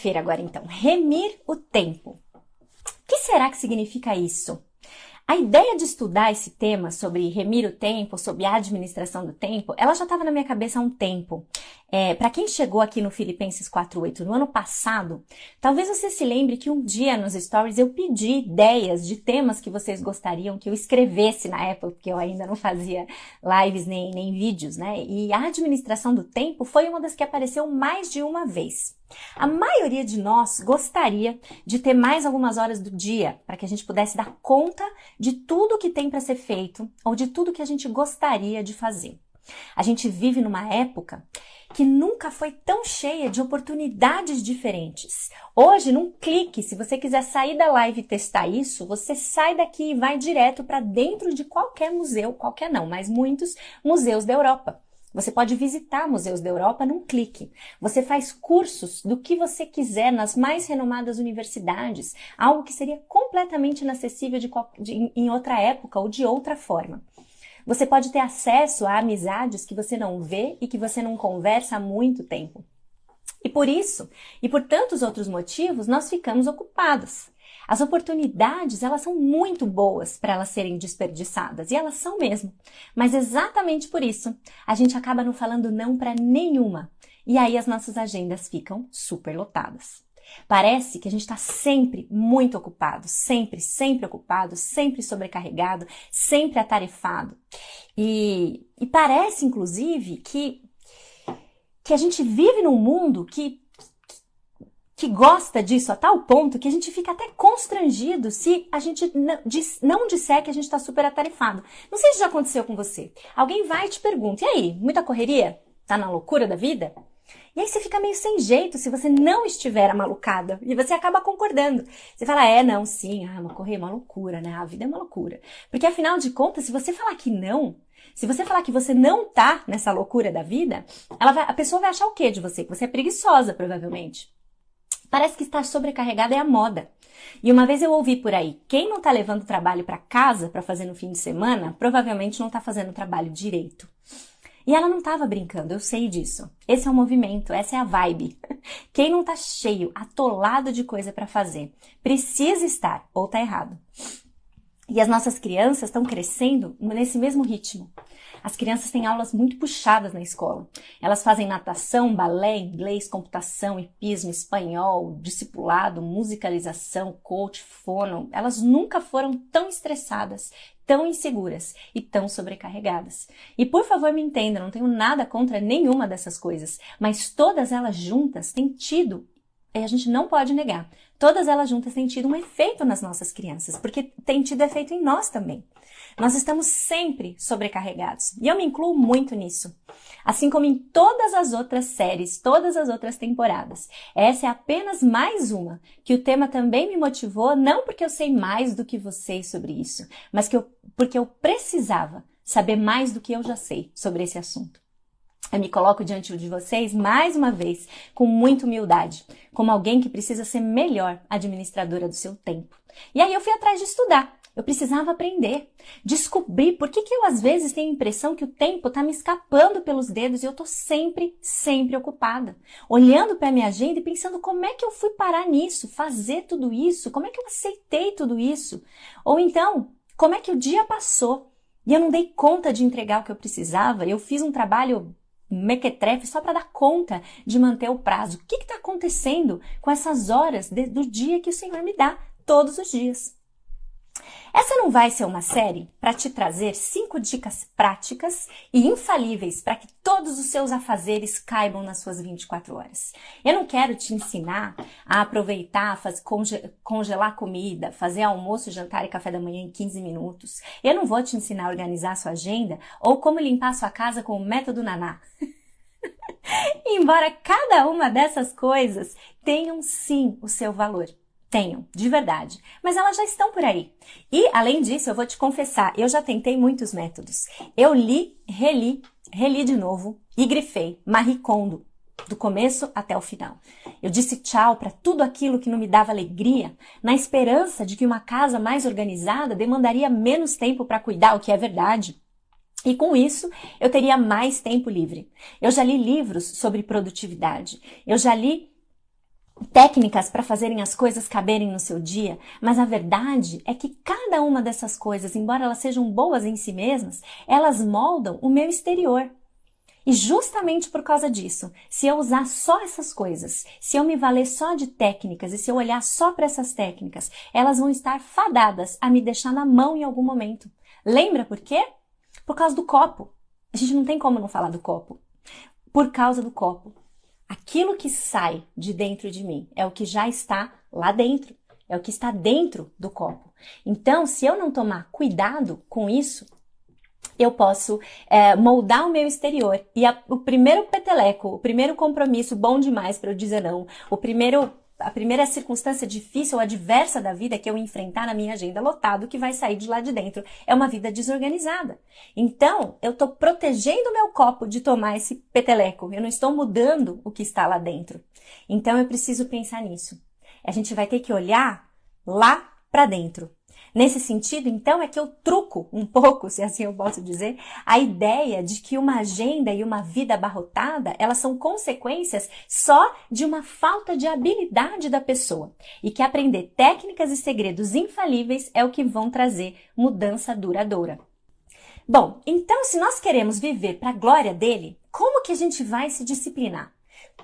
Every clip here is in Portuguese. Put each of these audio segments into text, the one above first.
Feira agora então, remir o tempo. O que será que significa isso? A ideia de estudar esse tema sobre remir o tempo, sobre a administração do tempo, ela já estava na minha cabeça há um tempo. Para quem chegou aqui no Filipenses 4:8 no ano passado, talvez você se lembre que um dia nos stories eu pedi ideias de temas que vocês gostariam que eu escrevesse na época, porque eu ainda não fazia lives nem vídeos, né? E a administração do tempo foi uma das que apareceu mais de uma vez. A maioria de nós gostaria de ter mais algumas horas do dia para que a gente pudesse dar conta de tudo que tem para ser feito ou de tudo que a gente gostaria de fazer. A gente vive numa época que nunca foi tão cheia de oportunidades diferentes. Hoje, num clique, se você quiser sair da live e testar isso, você sai daqui e vai direto para dentro de qualquer museu, qualquer não, mas muitos museus da Europa. Você pode visitar museus da Europa num clique. Você faz cursos do que você quiser nas mais renomadas universidades, algo que seria completamente inacessível em outra época ou de outra forma. Você pode ter acesso a amizades que você não vê e que você não conversa há muito tempo. E por isso, e por tantos outros motivos, nós ficamos ocupados. As oportunidades, elas são muito boas para elas serem desperdiçadas, e elas são mesmo. Mas exatamente por isso, a gente acaba não falando não para nenhuma. E aí as nossas agendas ficam super lotadas. Parece que a gente está sempre muito ocupado, sempre ocupado, sempre sobrecarregado, sempre atarefado. E parece, inclusive, que a gente vive num mundo que gosta disso a tal ponto que a gente fica até constrangido se a gente não disser que a gente está super atarefado. Não sei se já aconteceu com você. Alguém vai e te pergunta, e aí, muita correria? Tá na loucura da vida? E aí você fica meio sem jeito se você não estiver amalucada. E você acaba concordando. Você fala, não, sim, uma correria é uma loucura, né? A vida é uma loucura. Porque afinal de contas, se você falar que não, se você falar que você não tá nessa loucura da vida, a pessoa vai achar o quê de você? Que você é preguiçosa, provavelmente. Parece que estar sobrecarregada é a moda. E uma vez eu ouvi por aí, quem não tá levando trabalho para casa para fazer no fim de semana, provavelmente não tá fazendo o trabalho direito. E ela não estava brincando, eu sei disso. Esse é o movimento, essa é a vibe. Quem não tá cheio, atolado de coisa para fazer, precisa estar ou tá errado. E as nossas crianças estão crescendo nesse mesmo ritmo. As crianças têm aulas muito puxadas na escola. Elas fazem natação, balé, inglês, computação, hipismo, espanhol, discipulado, musicalização, coach, fono. Elas nunca foram tão estressadas, tão inseguras e tão sobrecarregadas. E por favor me entenda, não tenho nada contra nenhuma dessas coisas, mas todas elas juntas têm tido, e a gente não pode negar, todas elas juntas têm tido um efeito nas nossas crianças, porque tem tido efeito em nós também. Nós estamos sempre sobrecarregados, e eu me incluo muito nisso. Assim como em todas as outras séries, todas as outras temporadas. Essa é apenas mais uma, que o tema também me motivou, não porque eu sei mais do que vocês sobre isso, mas porque eu precisava saber mais do que eu já sei sobre esse assunto. Eu me coloco diante de vocês, mais uma vez, com muita humildade, como alguém que precisa ser melhor administradora do seu tempo. E aí eu fui atrás de estudar. Eu precisava aprender, descobrir por que eu às vezes tenho a impressão que o tempo está me escapando pelos dedos e eu estou sempre ocupada. Olhando para a minha agenda e pensando como é que eu fui parar nisso, fazer tudo isso, como é que eu aceitei tudo isso? Ou então, como é que o dia passou e eu não dei conta de entregar o que eu precisava, eu fiz um trabalho mequetrefe só para dar conta de manter o prazo. O que está acontecendo com essas horas do dia que o Senhor me dá todos os dias? Essa não vai ser uma série para te trazer 5 dicas práticas e infalíveis para que todos os seus afazeres caibam nas suas 24 horas. Eu não quero te ensinar a aproveitar, congelar comida, fazer almoço, jantar e café da manhã em 15 minutos. Eu não vou te ensinar a organizar a sua agenda ou como limpar a sua casa com o método Naná. Embora cada uma dessas coisas tenham sim o seu valor. Tenham, de verdade. Mas elas já estão por aí. E, além disso, eu vou te confessar, eu já tentei muitos métodos. Eu reli de novo e grifei Marie Kondo, do começo até o final. Eu disse tchau para tudo aquilo que não me dava alegria, na esperança de que uma casa mais organizada demandaria menos tempo para cuidar, o que é verdade. E com isso, eu teria mais tempo livre. Eu já li livros sobre produtividade. Eu já li técnicas para fazerem as coisas caberem no seu dia, mas a verdade é que cada uma dessas coisas, embora elas sejam boas em si mesmas, elas moldam o meu exterior. E justamente por causa disso, se eu usar só essas coisas, se eu me valer só de técnicas e se eu olhar só para essas técnicas, elas vão estar fadadas a me deixar na mão em algum momento. Lembra por quê? Por causa do copo. A gente não tem como não falar do copo. Por causa do copo. Aquilo que sai de dentro de mim é o que já está lá dentro. É o que está dentro do copo. Então, se eu não tomar cuidado com isso, eu posso moldar o meu exterior. E o primeiro peteleco, o primeiro compromisso bom demais para eu dizer não, a primeira circunstância difícil ou adversa da vida que eu enfrentar na minha agenda lotado, que vai sair de lá de dentro, é uma vida desorganizada. Então, eu estou protegendo o meu copo de tomar esse peteleco. Eu não estou mudando o que está lá dentro. Então, eu preciso pensar nisso. A gente vai ter que olhar lá para dentro. Nesse sentido, então, é que eu truco um pouco, se assim eu posso dizer, a ideia de que uma agenda e uma vida abarrotada, elas são consequências só de uma falta de habilidade da pessoa e que aprender técnicas e segredos infalíveis é o que vão trazer mudança duradoura. Bom, então, se nós queremos viver para a glória dele, como que a gente vai se disciplinar?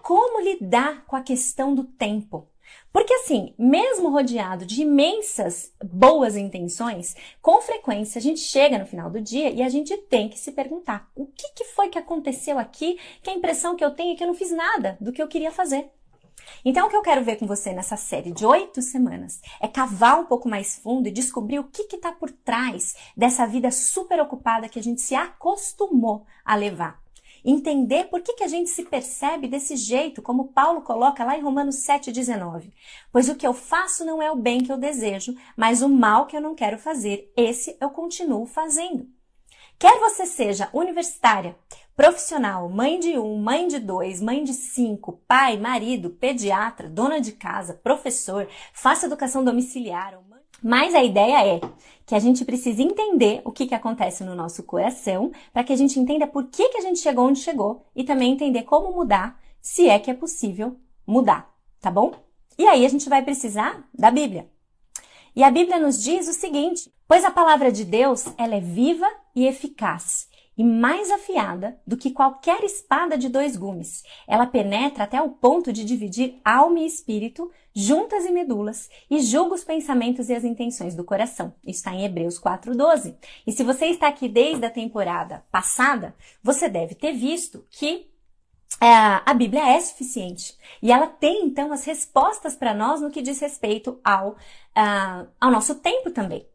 Como lidar com a questão do tempo? Porque assim, mesmo rodeado de imensas boas intenções, com frequência a gente chega no final do dia e a gente tem que se perguntar: o que foi que aconteceu aqui, que a impressão que eu tenho é que eu não fiz nada do que eu queria fazer? Então o que eu quero ver com você nessa série de 8 semanas é cavar um pouco mais fundo e descobrir o que está por trás dessa vida super ocupada que a gente se acostumou a levar. Entender por que a gente se percebe desse jeito, como Paulo coloca lá em Romanos 7,19. Pois o que eu faço não é o bem que eu desejo, mas o mal que eu não quero fazer, esse eu continuo fazendo. Quer você seja universitária, profissional, mãe de 1, mãe de 2, mãe de 5, pai, marido, pediatra, dona de casa, professor, faça educação domiciliar, mas a ideia é que a gente precisa entender o que acontece no nosso coração para que a gente entenda por que a gente chegou onde chegou e também entender como mudar, se é que é possível mudar, tá bom? E aí a gente vai precisar da Bíblia. E a Bíblia nos diz o seguinte: pois a palavra de Deus, ela é viva e eficaz e mais afiada do que qualquer espada de 2 gumes. Ela penetra até o ponto de dividir alma e espírito, juntas e medulas, e julga os pensamentos e as intenções do coração. Isso está em Hebreus 4:12. E se você está aqui desde a temporada passada, você deve ter visto que a Bíblia é suficiente. E ela tem, então, as respostas para nós no que diz respeito ao nosso tempo também.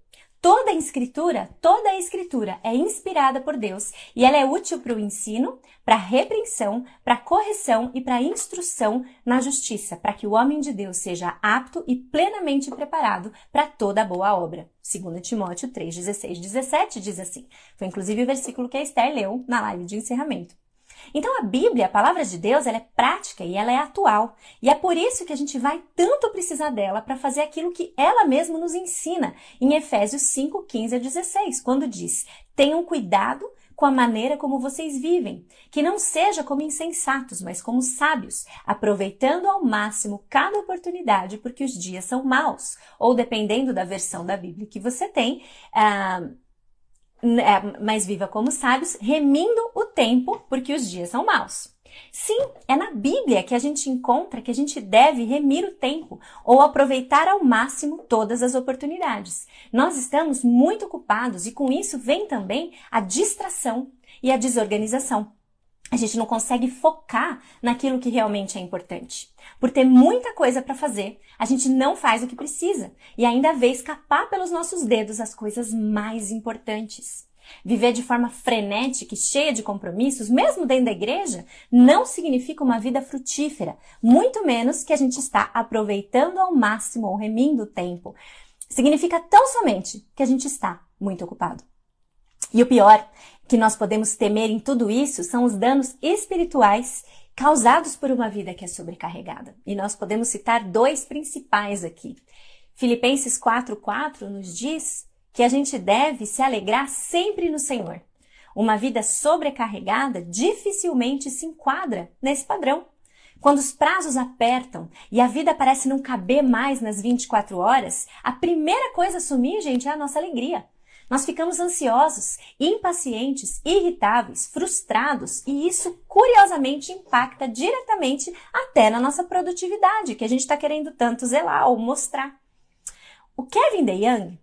Toda a escritura é inspirada por Deus e ela é útil para o ensino, para a repreensão, para a correção e para a instrução na justiça, para que o homem de Deus seja apto e plenamente preparado para toda boa obra. 2 Timóteo 3:16, 17 diz assim. Foi inclusive o versículo que a Esther leu na live de encerramento. Então a Bíblia, a palavra de Deus, ela é prática e ela é atual. E é por isso que a gente vai tanto precisar dela para fazer aquilo que ela mesma nos ensina em Efésios 5:15-16, quando diz: tenham cuidado com a maneira como vocês vivem, que não seja como insensatos, mas como sábios, aproveitando ao máximo cada oportunidade, porque os dias são maus. Ou dependendo da versão da Bíblia que você tem, mas viva como sábios, remindo o tempo, porque os dias são maus. Sim, é na Bíblia que a gente encontra que a gente deve remir o tempo ou aproveitar ao máximo todas as oportunidades. Nós estamos muito ocupados e com isso vem também a distração e a desorganização. A gente não consegue focar naquilo que realmente é importante. Por ter muita coisa para fazer, a gente não faz o que precisa e ainda vê escapar pelos nossos dedos as coisas mais importantes. Viver de forma frenética e cheia de compromissos, mesmo dentro da igreja, não significa uma vida frutífera, muito menos que a gente está aproveitando ao máximo ou remindo o tempo. Significa tão somente que a gente está muito ocupado. E o pior que nós podemos temer em tudo isso são os danos espirituais causados por uma vida que é sobrecarregada. E nós podemos citar 2 principais aqui. Filipenses 4:4 nos diz que a gente deve se alegrar sempre no Senhor. Uma vida sobrecarregada dificilmente se enquadra nesse padrão. Quando os prazos apertam e a vida parece não caber mais nas 24 horas, a primeira coisa a sumir, gente, é a nossa alegria. Nós ficamos ansiosos, impacientes, irritáveis, frustrados e isso, curiosamente, impacta diretamente até na nossa produtividade, que a gente está querendo tanto zelar ou mostrar. O Kevin DeYoung,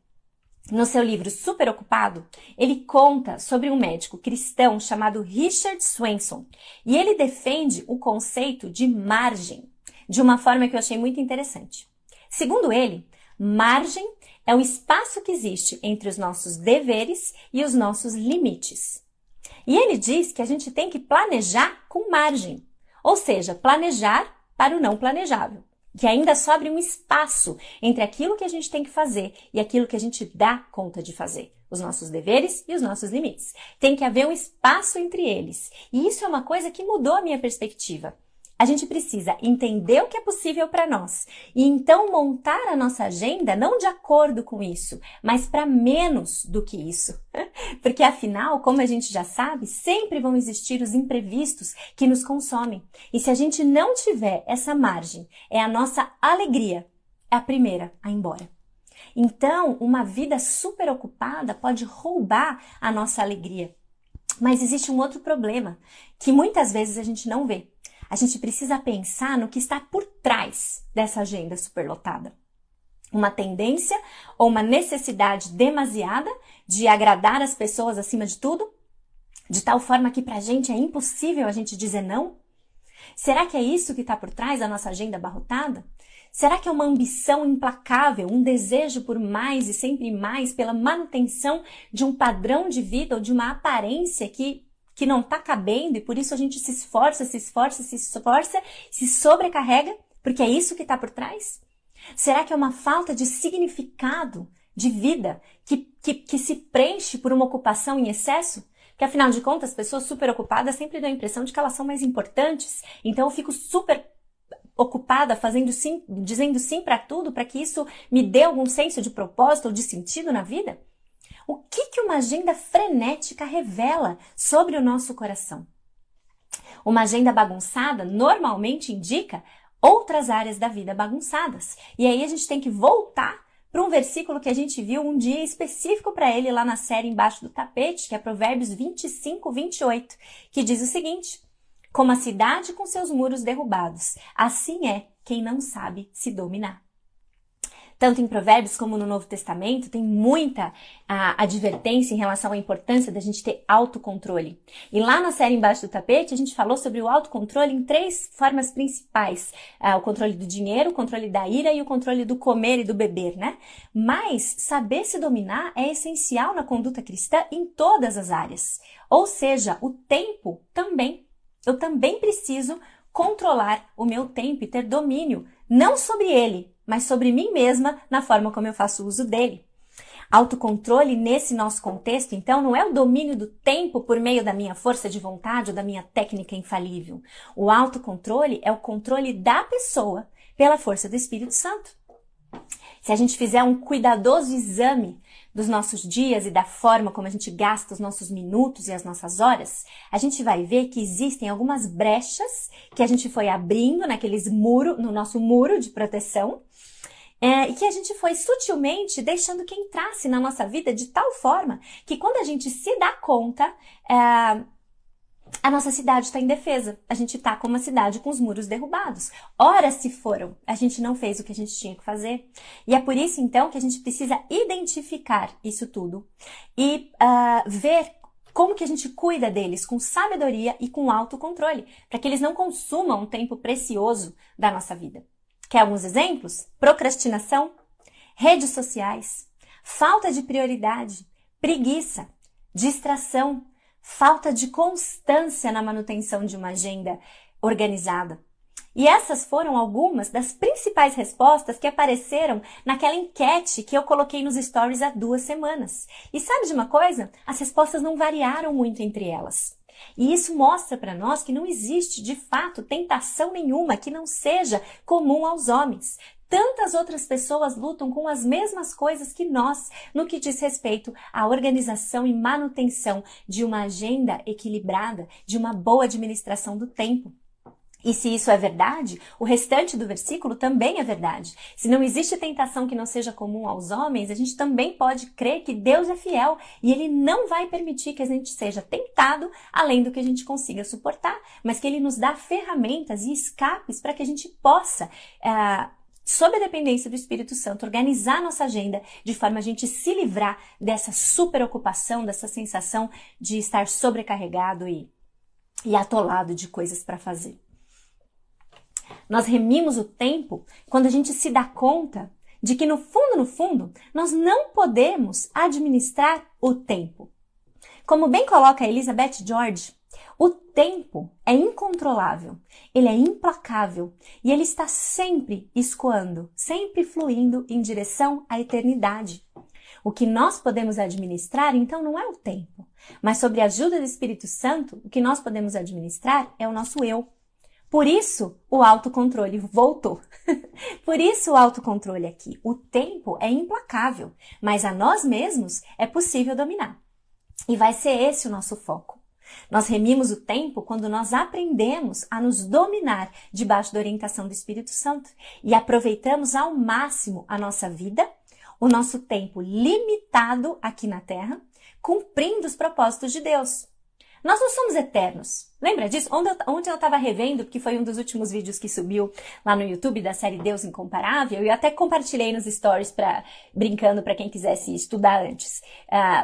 no seu livro Super Ocupado, ele conta sobre um médico cristão chamado Richard Swenson e ele defende o conceito de margem de uma forma que eu achei muito interessante. Segundo ele, margem é o espaço que existe entre os nossos deveres e os nossos limites. E ele diz que a gente tem que planejar com margem, ou seja, planejar para o não planejável. Que ainda sobre um espaço entre aquilo que a gente tem que fazer e aquilo que a gente dá conta de fazer. Os nossos deveres e os nossos limites. Tem que haver um espaço entre eles. E isso é uma coisa que mudou a minha perspectiva. A gente precisa entender o que é possível para nós e então montar a nossa agenda não de acordo com isso, mas para menos do que isso. Porque afinal, como a gente já sabe, sempre vão existir os imprevistos que nos consomem. E se a gente não tiver essa margem, é a nossa alegria, é a primeira a ir embora. Então, uma vida super ocupada pode roubar a nossa alegria. Mas existe um outro problema que muitas vezes a gente não vê. A gente precisa pensar no que está por trás dessa agenda superlotada. Uma tendência ou uma necessidade demasiada de agradar as pessoas acima de tudo? De tal forma que pra gente é impossível a gente dizer não? Será que é isso que está por trás da nossa agenda abarrotada? Será que é uma ambição implacável, um desejo por mais e sempre mais pela manutenção de um padrão de vida ou de uma aparência que não está cabendo e por isso a gente se esforça, se sobrecarrega, porque é isso que está por trás? Será que é uma falta de significado de vida que se preenche por uma ocupação em excesso? Que afinal de contas, as pessoas super ocupadas sempre dão a impressão de que elas são mais importantes, então eu fico super ocupada fazendo sim, dizendo sim para tudo, para que isso me dê algum senso de propósito ou de sentido na vida? O que uma agenda frenética revela sobre o nosso coração? Uma agenda bagunçada normalmente indica outras áreas da vida bagunçadas. E aí a gente tem que voltar para um versículo que a gente viu um dia específico para ele lá na série Embaixo do Tapete, que é Provérbios 25, 28, que diz o seguinte: como a cidade com seus muros derrubados, assim é quem não sabe se dominar. Tanto em Provérbios como no Novo Testamento, tem muita advertência em relação à importância da gente ter autocontrole. E lá na série Embaixo do Tapete, a gente falou sobre o autocontrole em 3 formas principais. O controle do dinheiro, o controle da ira e o controle do comer e do beber, né? Mas saber se dominar é essencial na conduta cristã em todas as áreas. Ou seja, o tempo também. Eu também preciso controlar o meu tempo e ter domínio, não sobre ele, mas sobre mim mesma na forma como eu faço uso dele. Autocontrole nesse nosso contexto, então, não é o domínio do tempo por meio da minha força de vontade ou da minha técnica infalível. O autocontrole é o controle da pessoa pela força do Espírito Santo. Se a gente fizer um cuidadoso exame dos nossos dias e da forma como a gente gasta os nossos minutos e as nossas horas, a gente vai ver que existem algumas brechas que a gente foi abrindo no nosso muro de proteção, e que a gente foi sutilmente deixando que entrasse na nossa vida de tal forma que quando a gente se dá conta, a nossa cidade está indefesa. A gente está como uma cidade com os muros derrubados. Horas se foram, a gente não fez o que a gente tinha que fazer. E é por isso, então, que a gente precisa identificar isso tudo e ver como que a gente cuida deles com sabedoria e com autocontrole, para que eles não consumam um tempo precioso da nossa vida. Quer alguns exemplos? Procrastinação, redes sociais, falta de prioridade, preguiça, distração, falta de constância na manutenção de uma agenda organizada. E essas foram algumas das principais respostas que apareceram naquela enquete que eu coloquei nos stories há 2 semanas. E sabe de uma coisa? As respostas não variaram muito entre elas. E isso mostra para nós que não existe, de fato, tentação nenhuma que não seja comum aos homens. Tantas outras pessoas lutam com as mesmas coisas que nós no que diz respeito à organização e manutenção de uma agenda equilibrada, de uma boa administração do tempo. E se isso é verdade, o restante do versículo também é verdade. Se não existe tentação que não seja comum aos homens, a gente também pode crer que Deus é fiel e Ele não vai permitir que a gente seja tentado além do que a gente consiga suportar, mas que Ele nos dá ferramentas e escapes para que a gente possa, sob a dependência do Espírito Santo, organizar nossa agenda de forma a gente se livrar dessa superocupação, dessa sensação de estar sobrecarregado e atolado de coisas para fazer. Nós remimos o tempo quando a gente se dá conta de que, no fundo, nós não podemos administrar o tempo. Como bem coloca Elizabeth George, o tempo é incontrolável, ele é implacável e ele está sempre escoando, sempre fluindo em direção à eternidade. O que nós podemos administrar, então, não é o tempo, mas sobre a ajuda do Espírito Santo, o que nós podemos administrar é o nosso eu. Por isso, o autocontrole voltou. Por isso, o autocontrole aqui. O tempo é implacável, mas a nós mesmos é possível dominar. E vai ser esse o nosso foco. Nós remimos o tempo quando nós aprendemos a nos dominar debaixo da orientação do Espírito Santo e aproveitamos ao máximo a nossa vida, o nosso tempo limitado aqui na Terra, cumprindo os propósitos de Deus. Nós não somos eternos. Lembra disso? Ontem eu estava revendo, porque foi um dos últimos vídeos que subiu lá no YouTube da série Deus Incomparável, e eu até compartilhei nos stories brincando para quem quisesse estudar antes.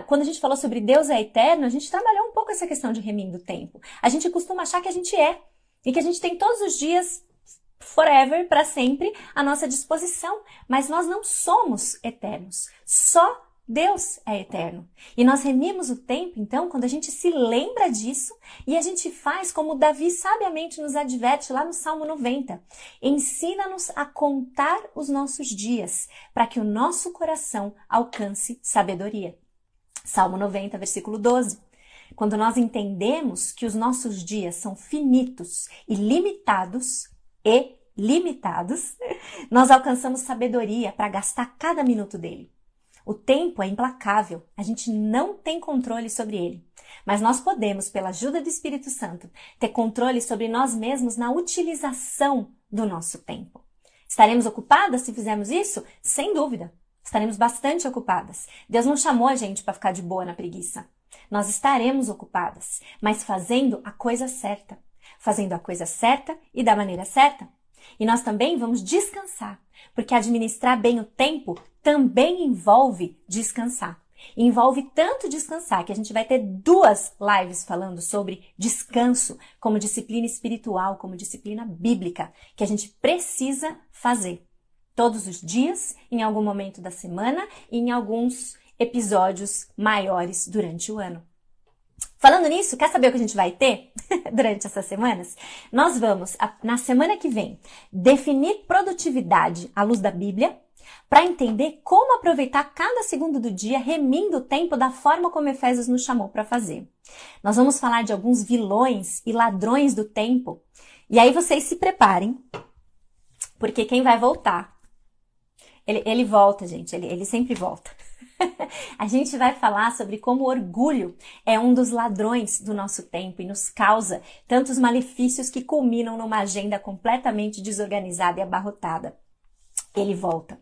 Quando a gente falou sobre Deus é eterno, a gente trabalhou um pouco essa questão de remindo o tempo. A gente costuma achar que a gente é, e que a gente tem todos os dias, forever, para sempre, à nossa disposição. Mas nós não somos eternos. Só Deus é eterno. E nós remimos o tempo, então, quando a gente se lembra disso e a gente faz como Davi sabiamente nos adverte lá no Salmo 90. Ensina-nos a contar os nossos dias, para que o nosso coração alcance sabedoria. Salmo 90, versículo 12. Quando nós entendemos que os nossos dias são finitos e limitados, nós alcançamos sabedoria para gastar cada minuto dele. O tempo é implacável, a gente não tem controle sobre ele. Mas nós podemos, pela ajuda do Espírito Santo, ter controle sobre nós mesmos na utilização do nosso tempo. Estaremos ocupadas se fizermos isso? Sem dúvida. Estaremos bastante ocupadas. Deus não chamou a gente para ficar de boa na preguiça. Nós estaremos ocupadas, mas fazendo a coisa certa. Fazendo a coisa certa e da maneira certa. E nós também vamos descansar, porque administrar bem o tempo também envolve descansar. Envolve tanto descansar que a gente vai ter 2 lives falando sobre descanso como disciplina espiritual, como disciplina bíblica, que a gente precisa fazer todos os dias, em algum momento da semana e em alguns episódios maiores durante o ano. Falando nisso, quer saber o que a gente vai ter durante essas semanas? Nós vamos, na semana que vem, definir produtividade à luz da Bíblia para entender como aproveitar cada segundo do dia remindo o tempo da forma como Efésios nos chamou para fazer. Nós vamos falar de alguns vilões e ladrões do tempo. E aí vocês se preparem, porque quem vai voltar, ele volta, gente, ele sempre volta. A gente vai falar sobre como o orgulho é um dos ladrões do nosso tempo e nos causa tantos malefícios que culminam numa agenda completamente desorganizada e abarrotada. Ele volta.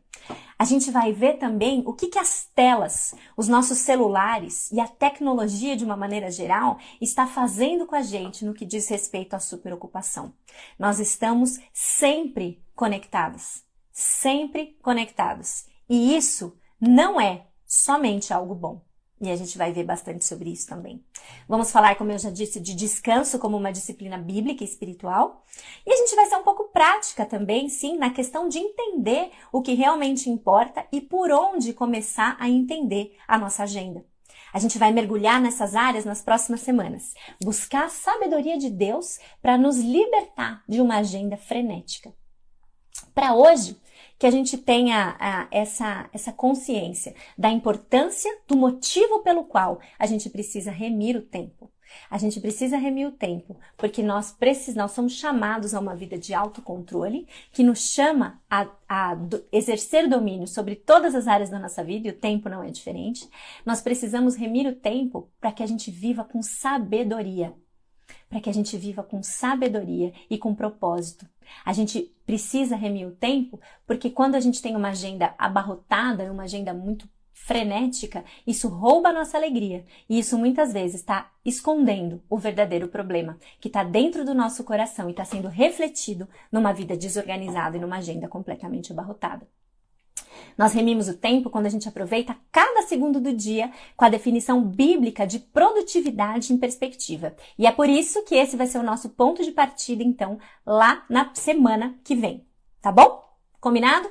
A gente vai ver também o que as telas, os nossos celulares e a tecnologia de uma maneira geral está fazendo com a gente no que diz respeito à superocupação. Nós estamos sempre conectados. Sempre conectados. E isso não é somente algo bom. E a gente vai ver bastante sobre isso também. Vamos falar, como eu já disse, de descanso como uma disciplina bíblica e espiritual. E a gente vai ser um pouco prática também, sim, na questão de entender o que realmente importa e por onde começar a entender a nossa agenda. A gente vai mergulhar nessas áreas nas próximas semanas. Buscar a sabedoria de Deus para nos libertar de uma agenda frenética. Para hoje, que a gente tenha essa consciência da importância do motivo pelo qual a gente precisa remir o tempo. A gente precisa remir o tempo porque nós somos chamados a uma vida de autocontrole que nos chama a exercer domínio sobre todas as áreas da nossa vida e o tempo não é diferente. Nós precisamos remir o tempo para que a gente viva com sabedoria. para que a gente viva com sabedoria e com propósito. A gente precisa remir o tempo porque quando a gente tem uma agenda abarrotada, uma agenda muito frenética, isso rouba a nossa alegria e isso muitas vezes está escondendo o verdadeiro problema que está dentro do nosso coração e está sendo refletido numa vida desorganizada e numa agenda completamente abarrotada. Nós remimos o tempo quando a gente aproveita cada segundo do dia com a definição bíblica de produtividade em perspectiva. E é por isso que esse vai ser o nosso ponto de partida, então, lá na semana que vem. Tá bom? Combinado?